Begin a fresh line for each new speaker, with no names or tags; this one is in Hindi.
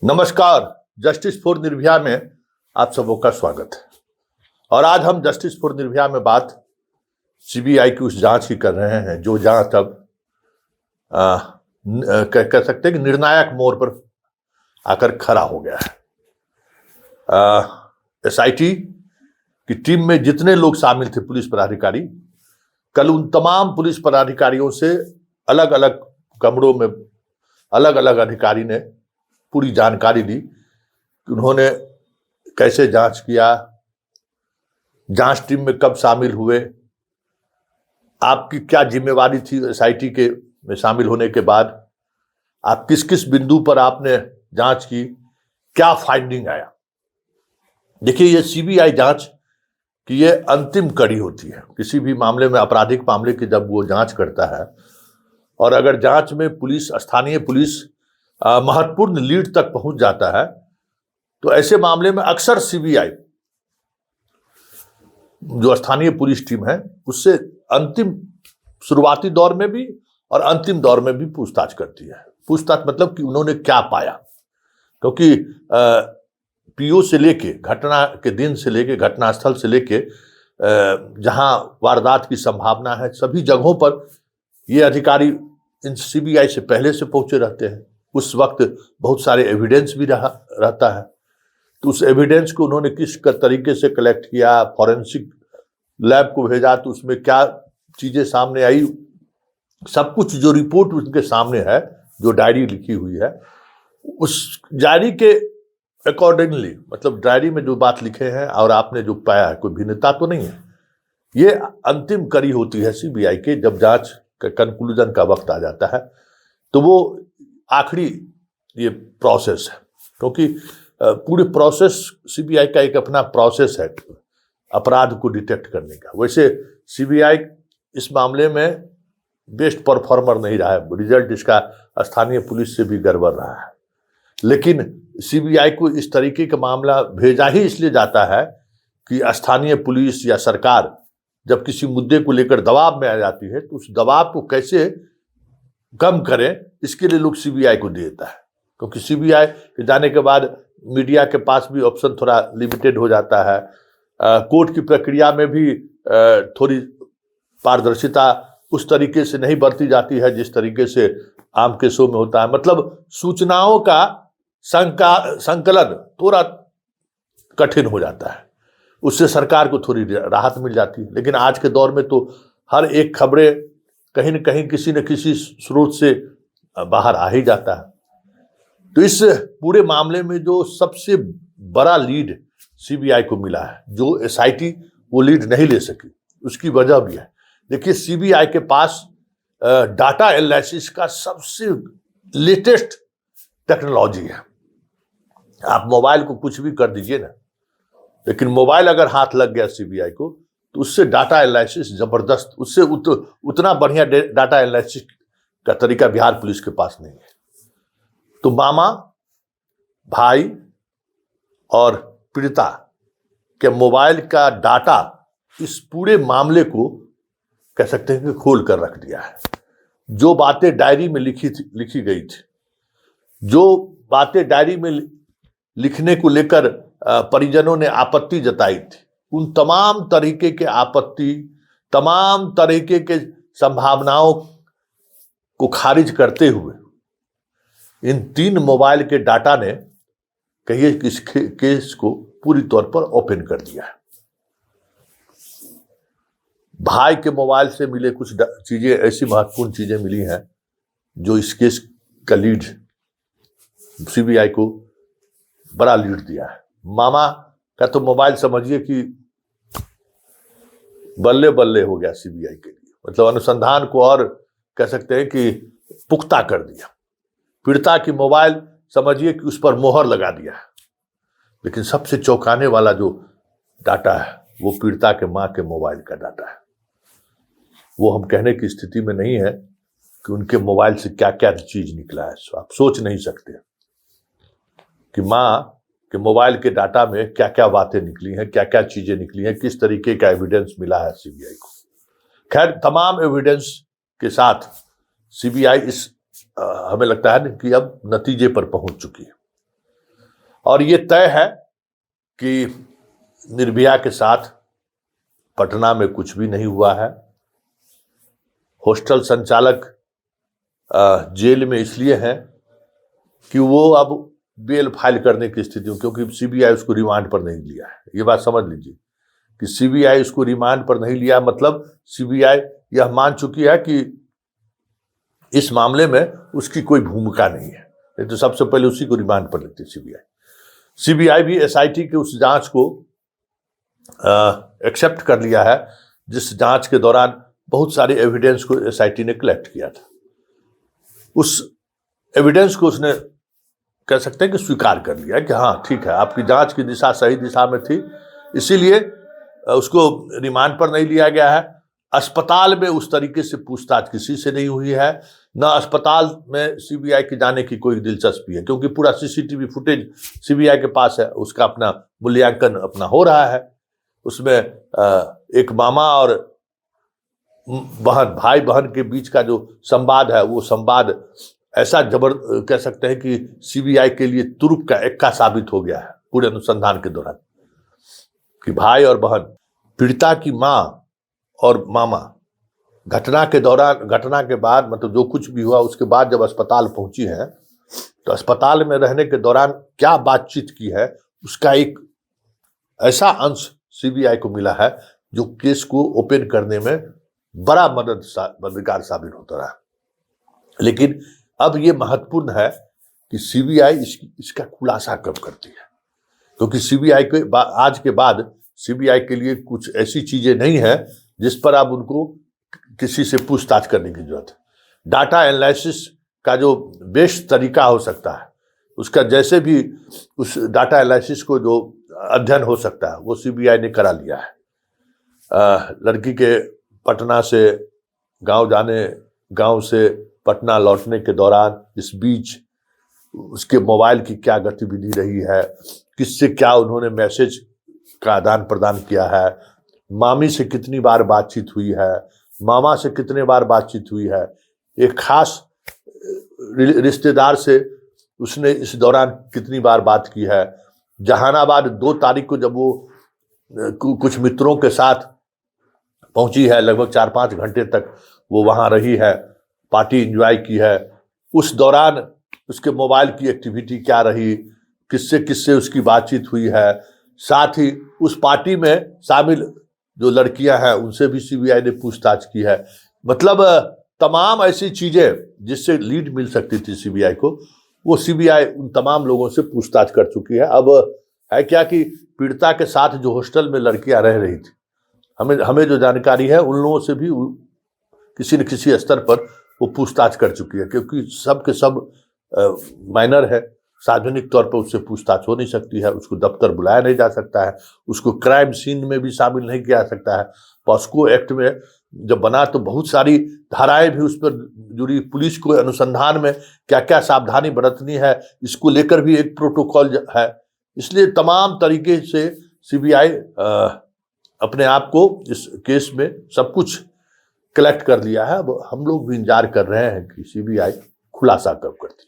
नमस्कार। जस्टिस फॉर निर्भया में आप सबों का स्वागत है। और आज हम जस्टिस फॉर निर्भया में बात सीबीआई की उस जांच की कर रहे हैं जो जांच अब कह सकते हैं कि निर्णायक मोड़ पर आकर खड़ा हो गया है। एसआईटी की टीम में जितने लोग शामिल थे पुलिस पदाधिकारी, कल उन तमाम पुलिस पदाधिकारियों से अलग अलग कमरों में अलग अलग अधिकारी ने पूरी जानकारी दी कि उन्होंने कैसे जांच किया, जांच टीम में कब शामिल हुए, आपकी क्या जिम्मेवारी थी एसआईटी के में शामिल होने के बाद, आप किस किस बिंदु पर आपने जांच की, क्या फाइंडिंग आया। देखिए, ये सीबीआई जांच की ये अंतिम कड़ी होती है। किसी भी मामले में, आपराधिक मामले की जब वो जांच करता है और अगर जांच में पुलिस, स्थानीय पुलिस महत्वपूर्ण लीड तक पहुंच जाता है तो ऐसे मामले में अक्सर सीबीआई जो स्थानीय पुलिस टीम है उससे अंतिम शुरुआती दौर में भी और अंतिम दौर में भी पूछताछ करती है। पूछताछ मतलब कि उन्होंने क्या पाया, क्योंकि पीओ से लेके, घटना के दिन से लेके, घटनास्थल से लेके जहां वारदात की संभावना है, सभी जगहों पर ये अधिकारी इन सीबीआई से पहले से पहुंचे रहते हैं। उस वक्त बहुत सारे एविडेंस भी रहता है, तो उस एविडेंस को उन्होंने किस तरीके से कलेक्ट किया, फॉरेंसिक लैब को भेजा तो उसमें क्या चीजें सामने आई, सब कुछ जो रिपोर्ट उनके सामने है, जो डायरी लिखी हुई है, उस डायरी के अकॉर्डिंगली, मतलब डायरी में जो बात लिखे हैं और आपने जो पाया है, कोई भिन्नता तो नहीं है। ये अंतिम कड़ी होती है सीबीआई के। जब जांच का कंक्लूजन का वक्त आ जाता है तो वो आखिरी ये प्रोसेस है, क्योंकि पूरे प्रोसेस, सीबीआई का एक अपना प्रोसेस है अपराध को डिटेक्ट करने का। वैसे सीबीआई इस मामले में बेस्ट परफॉर्मर नहीं रहा है, रिजल्ट इसका स्थानीय पुलिस से भी गड़बड़ रहा है। लेकिन सीबीआई को इस तरीके का मामला भेजा ही इसलिए जाता है कि स्थानीय पुलिस या सरकार जब किसी मुद्दे को लेकर दबाव में आ जाती है तो उस दबाव को कैसे कम करें, इसके लिए लोग सीबीआई को देता है। क्योंकि सीबीआई के जाने के बाद मीडिया के पास भी ऑप्शन थोड़ा लिमिटेड हो जाता है, कोर्ट की प्रक्रिया में भी थोड़ी पारदर्शिता उस तरीके से नहीं बरती जाती है जिस तरीके से आम केसों में होता है। मतलब सूचनाओं का संकलन थोड़ा कठिन हो जाता है, उससे सरकार को थोड़ी राहत मिल जाती है। लेकिन आज के दौर में तो हर एक खबरें कहीं न कहीं किसी न किसी स्रोत से बाहर आ ही जाता है। तो इस पूरे मामले में जो सबसे बड़ा लीड सीबीआई को मिला है, जो एसआईटी वो लीड नहीं ले सकी, उसकी वजह भी है। देखिए, सीबीआई के पास डाटा एनालिसिस का सबसे लेटेस्ट टेक्नोलॉजी है। आप मोबाइल को कुछ भी कर दीजिए ना, लेकिन मोबाइल अगर हाथ लग गया सीबीआई को तो उससे डाटा एनालिसिस जबरदस्त, उससे उतना बढ़िया डाटा एनालिसिस का तरीका बिहार पुलिस के पास नहीं है। तो मामा, भाई और पीड़िता के मोबाइल का डाटा इस पूरे मामले को कह सकते हैं कि खोल कर रख दिया है। जो बातें डायरी में लिखी गई थी, जो बातें डायरी में लिखने को लेकर परिजनों ने आपत्ति जताई थी, उन तमाम तरीके के आपत्ति, तमाम तरीके के संभावनाओं को खारिज करते हुए इन 3 मोबाइल के डाटा ने कहिए कि इस केस को पूरी तौर पर ओपन कर दिया है। भाई के मोबाइल से मिले कुछ चीजें, ऐसी महत्वपूर्ण चीजें मिली हैं जो इस केस का लीड, सीबीआई को बड़ा लीड दिया है। मामा का तो मोबाइल समझिए कि बल्ले बल्ले हो गया सीबीआई के लिए, मतलब अनुसंधान को और कह सकते हैं कि पुख्ता कर दिया। पीड़िता की मोबाइल समझिए कि उस पर मोहर लगा दिया है। लेकिन सबसे चौंकाने वाला जो डाटा है वो पीड़िता के मां के मोबाइल का डाटा है। वो हम कहने की स्थिति में नहीं है कि उनके मोबाइल से क्या क्या चीज निकला है। आप सोच नहीं सकते कि मां के मोबाइल के डाटा में क्या क्या बातें निकली हैं, क्या क्या चीजें निकली हैं, किस तरीके का एविडेंस मिला है सीबीआई को। खैर, तमाम एविडेंस के साथ सीबीआई इस हमें लगता है कि अब नतीजे पर पहुंच चुकी है और ये तय है कि निर्भया के साथ पटना में कुछ भी नहीं हुआ है। हॉस्टल संचालक जेल में इसलिए हैं कि वो अब बेल फाइल करने की स्थिति में, क्योंकि सीबीआई उसको रिमांड पर नहीं लिया है। ये बात समझ लीजिए कि सीबीआई उसको रिमांड पर नहीं लिया, मतलब सीबीआई यह मान चुकी है कि इस मामले में उसकी कोई भूमिका नहीं है, नहीं तो सबसे पहले उसी को रिमांड पर लेती सीबीआई। सीबीआई भी एसआईटी के उस जांच को एक्सेप्ट कर लिया है, जिस जांच के दौरान बहुत सारे एविडेंस को एसआईटी ने कलेक्ट किया था। उस एविडेंस को उसने कह सकते हैं कि स्वीकार कर लिया कि हाँ ठीक है, आपकी जांच की दिशा सही दिशा में थी, इसीलिए उसको रिमांड पर नहीं लिया गया है। अस्पताल में उस तरीके से पूछताछ किसी से नहीं हुई है, ना अस्पताल में सीबीआई के जाने की कोई दिलचस्पी है, क्योंकि पूरा सीसीटीवी फुटेज सीबीआई के पास है, उसका अपना मूल्यांकन अपना हो रहा है। उसमें एक मामा और बहन, भाई बहन के बीच का जो संवाद है, वो संवाद ऐसा कह सकते हैं कि सीबीआई के लिए तुरुप का एक्का साबित हो गया है पूरे अनुसंधान के दौरान, कि भाई और बहन, पीड़िता की माँ और मामा घटना के दौरान, घटना के बाद, मतलब जो कुछ भी हुआ उसके बाद जब अस्पताल पहुंची है, तो अस्पताल में रहने के दौरान क्या बातचीत की है, उसका एक ऐसा अंश सीबीआई को मिला है जो केस को ओपन करने में बड़ा मददगार साबित होता रहा। लेकिन अब ये महत्वपूर्ण है कि सीबीआई इसका खुलासा कब करती है, क्योंकि सीबीआई के आज के बाद सीबीआई के लिए कुछ ऐसी चीजें नहीं है जिस पर अब उनको किसी से पूछताछ करने की जरूरत है। डाटा एनालिसिस का जो बेस्ट तरीका हो सकता है, उसका जैसे भी उस डाटा एनालिसिस को जो अध्ययन हो सकता है, वो सीबीआई ने करा लिया है। लड़की के पटना से गांव जाने, गांव से पटना लौटने के दौरान इस बीच उसके मोबाइल की क्या गतिविधि रही है, किससे क्या उन्होंने मैसेज का आदान प्रदान किया है, मामी से कितनी बार बातचीत हुई है, मामा से कितने बार बातचीत हुई है, एक खास रिश्तेदार से उसने इस दौरान कितनी बार बात की है। जहानाबाद 2 तारीख को जब वो कुछ मित्रों के साथ पहुंची है, लगभग 4-5 घंटे तक वो वहां रही है, पार्टी एंजॉय की है, उस दौरान उसके मोबाइल की एक्टिविटी क्या रही, किससे किससे उसकी बातचीत हुई है, साथ ही उस पार्टी में शामिल जो लड़कियां हैं उनसे भी सीबीआई ने पूछताछ की है। मतलब तमाम ऐसी चीजें जिससे लीड मिल सकती थी सीबीआई को, वो सीबीआई उन तमाम लोगों से पूछताछ कर चुकी है। अब है क्या कि पीड़िता के साथ जो हॉस्टल में लड़कियां रह रही थी, हमें जो जानकारी है, उन लोगों से भी किसी न किसी स्तर पर वो पूछताछ कर चुकी है, क्योंकि सब के सब माइनर है, सार्वजनिक तौर पर उससे पूछताछ हो नहीं सकती है, उसको दफ्तर बुलाया नहीं जा सकता है, उसको क्राइम सीन में भी शामिल नहीं किया जा सकता है। पॉस्को एक्ट में जब बना तो बहुत सारी धाराएं भी उस पर जुड़ी, पुलिस को अनुसंधान में क्या क्या सावधानी बरतनी है, इसको लेकर भी एक प्रोटोकॉल है। इसलिए तमाम तरीके से सीबीआई अपने आप को इस केस में सब कुछ कलेक्ट कर लिया है। अब हम लोग भी इंतजार कर रहे हैं कि सीबीआई खुलासा कब करती है।